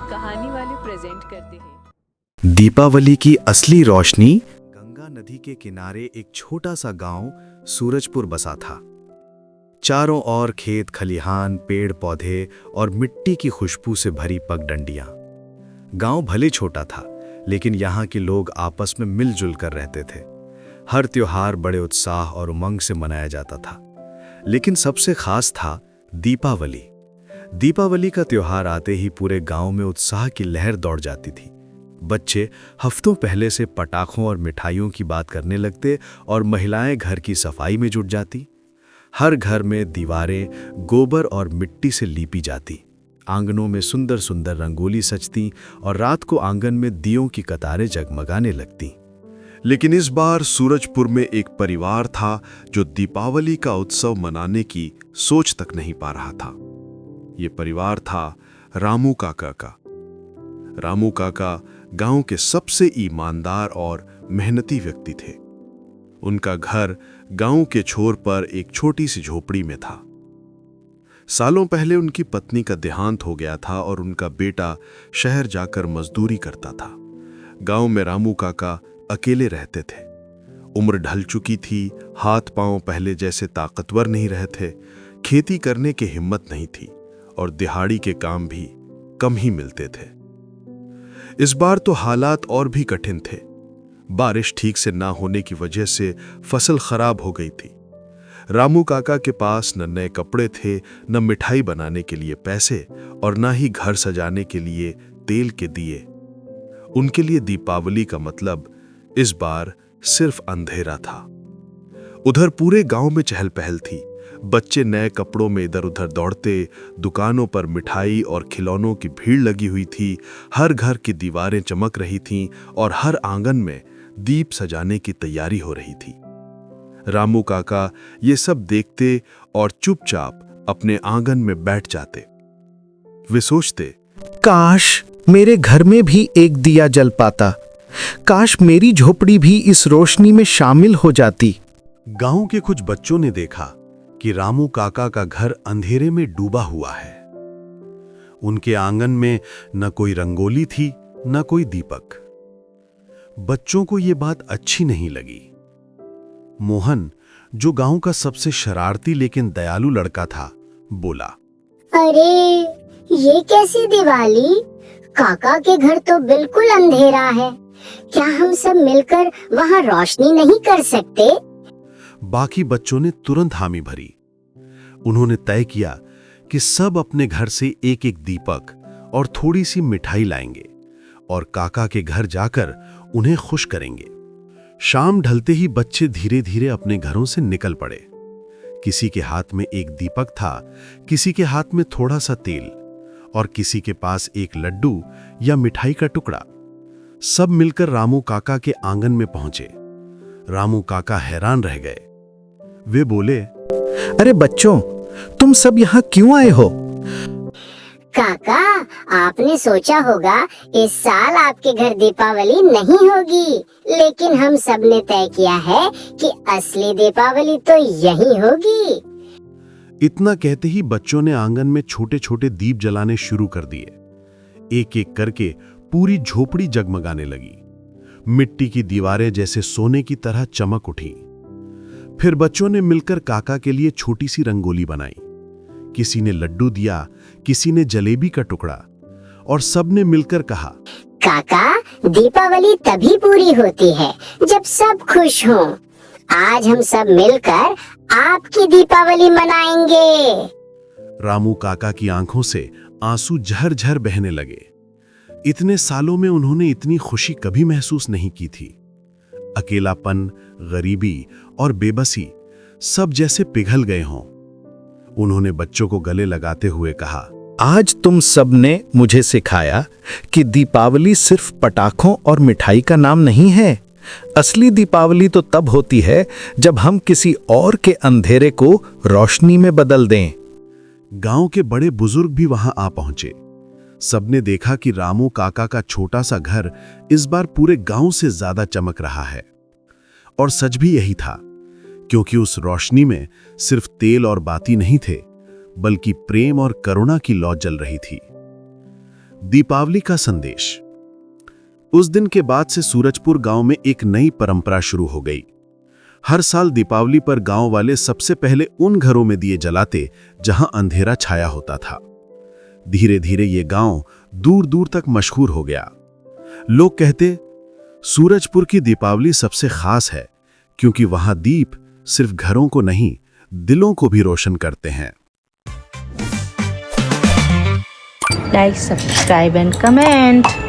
कहानी वाले प्रेजेंट करते हैं। दीपावली की असली रोशनी। गंगा नदी के किनारे एक छोटा सा गांव सूरजपुर बसा था। चारों ओर खेत खलिहान, पेड़ पौधे और मिट्टी की खुशबू से भरी पगडंडियां। गांव भले छोटा था, लेकिन यहाँ के लोग आपस में मिलजुल कर रहते थे। हर त्योहार बड़े उत्साह और उमंग से मनाया जाता था, लेकिन सबसे खास था दीपावली। दीपावली का त्योहार आते ही पूरे गांव में उत्साह की लहर दौड़ जाती थी। बच्चे हफ्तों पहले से पटाखों और मिठाइयों की बात करने लगते और महिलाएं घर की सफाई में जुट जाती। हर घर में दीवारें गोबर और मिट्टी से लीपी जाती, आंगनों में सुंदर सुंदर रंगोली सजती और रात को आंगन में दियों की कतारें जगमगाने लगती। लेकिन इस बार सूरजपुर में एक परिवार था जो दीपावली का उत्सव मनाने की सोच तक नहीं पा रहा था। ये परिवार था रामू काका का। रामू काका गांव के सबसे ईमानदार और मेहनती व्यक्ति थे। उनका घर गांव के छोर पर एक छोटी सी झोपड़ी में था। सालों पहले उनकी पत्नी का देहांत हो गया था और उनका बेटा शहर जाकर मजदूरी करता था। गांव में रामू काका अकेले रहते थे। उम्र ढल चुकी थी, हाथ पांव पहले जैसे ताकतवर नहीं रहे थे, खेती करने की हिम्मत नहीं थी और दिहाड़ी के काम भी कम ही मिलते थे। इस बार तो हालात और भी कठिन थे। बारिश ठीक से ना होने की वजह से फसल खराब हो गई थी। रामू काका के पास न नए कपड़े थे, न मिठाई बनाने के लिए पैसे और न ही घर सजाने के लिए तेल के दिए। उनके लिए दीपावली का मतलब इस बार सिर्फ अंधेरा था। उधर पूरे गांव में चहल पहल थी। बच्चे नए कपड़ों में इधर उधर दौड़ते, दुकानों पर मिठाई और खिलौनों की भीड़ लगी हुई थी। हर घर की दीवारें चमक रही थीं और हर आंगन में दीप सजाने की तैयारी हो रही थी। रामू काका ये सब देखते और चुपचाप अपने आंगन में बैठ जाते। वे सोचते, काश मेरे घर में भी एक दिया जल पाता। काश मेरी झोपड़ी भी इस रोशनी में शामिल हो जाती। गांव के कुछ बच्चों ने देखा कि रामू काका का घर अंधेरे में डूबा हुआ है। उनके आंगन में न कोई रंगोली थी, न कोई दीपक। बच्चों को यह बात अच्छी नहीं लगी। मोहन, जो गांव का सबसे शरारती लेकिन दयालु लड़का था, बोला, अरे ये कैसी दिवाली? काका के घर तो बिल्कुल अंधेरा है। क्या हम सब मिलकर वहाँ रोशनी नहीं कर सकते? बाकी बच्चों ने तुरंत हामी भरी। उन्होंने तय किया कि सब अपने घर से एक एक दीपक और थोड़ी सी मिठाई लाएंगे और काका के घर जाकर उन्हें खुश करेंगे। शाम ढलते ही बच्चे धीरे धीरे अपने घरों से निकल पड़े। किसी के हाथ में एक दीपक था, किसी के हाथ में थोड़ा सा तेल और किसी के पास एक लड्डू या मिठाई का टुकड़ा। सब मिलकर रामू काका के आंगन में पहुंचे। रामू काका हैरान रह गए। वे बोले, अरे बच्चों, तुम सब यहाँ क्यों आए हो? काका, आपने सोचा होगा इस साल आपके घर दीपावली नहीं होगी, लेकिन हम सब ने तय किया है कि असली दीपावली तो यहीं होगी। इतना कहते ही बच्चों ने आंगन में छोटे छोटे दीप जलाने शुरू कर दिए। एक एक करके पूरी झोपड़ी जगमगाने लगी। मिट्टी की दीवारें जैसे सोने की तरह चमक उठी। फिर बच्चों ने मिलकर काका के लिए छोटी सी रंगोली बनाई। किसी ने लड्डू दिया, किसी ने जलेबी का टुकड़ा और सबने मिलकर कहा, काका, दीपावली तभी पूरी होती है जब सब खुश हों। आज हम सब मिलकर आपकी दीपावली मनाएंगे। रामू काका की आंखों से आंसू झरझर बहने लगे। इतने सालों में उन्होंने इतनी खुशी कभी महसूस नहीं की थी। अकेलापन, गरीबी और बेबसी सब जैसे पिघल गए हों। उन्होंने बच्चों को गले लगाते हुए कहा, आज तुम सब ने मुझे सिखाया कि दीपावली सिर्फ पटाखों और मिठाई का नाम नहीं है। असली दीपावली तो तब होती है जब हम किसी और के अंधेरे को रोशनी में बदल दें। गांव के बड़े बुजुर्ग भी वहां आ पहुंचे। सबने देखा कि रामू काका का छोटा सा घर इस बार पूरे गांव से ज्यादा चमक रहा है। और सच भी यही था, क्योंकि उस रोशनी में सिर्फ तेल और बाती नहीं थे, बल्कि प्रेम और करुणा की लौ जल रही थी। दीपावली का संदेश। उस दिन के बाद से सूरजपुर गांव में एक नई परंपरा शुरू हो गई। हर साल दीपावली पर गांव वाले सबसे पहले उन घरों में दिए जलाते जहां अंधेरा छाया होता था। धीरे धीरे ये गांव दूर दूर तक मशहूर हो गया। लोग कहते सूरजपुर की दीपावली सबसे खास है क्योंकि वहां दीप सिर्फ घरों को नहीं, दिलों को भी रोशन करते हैं। Like, subscribe and comment.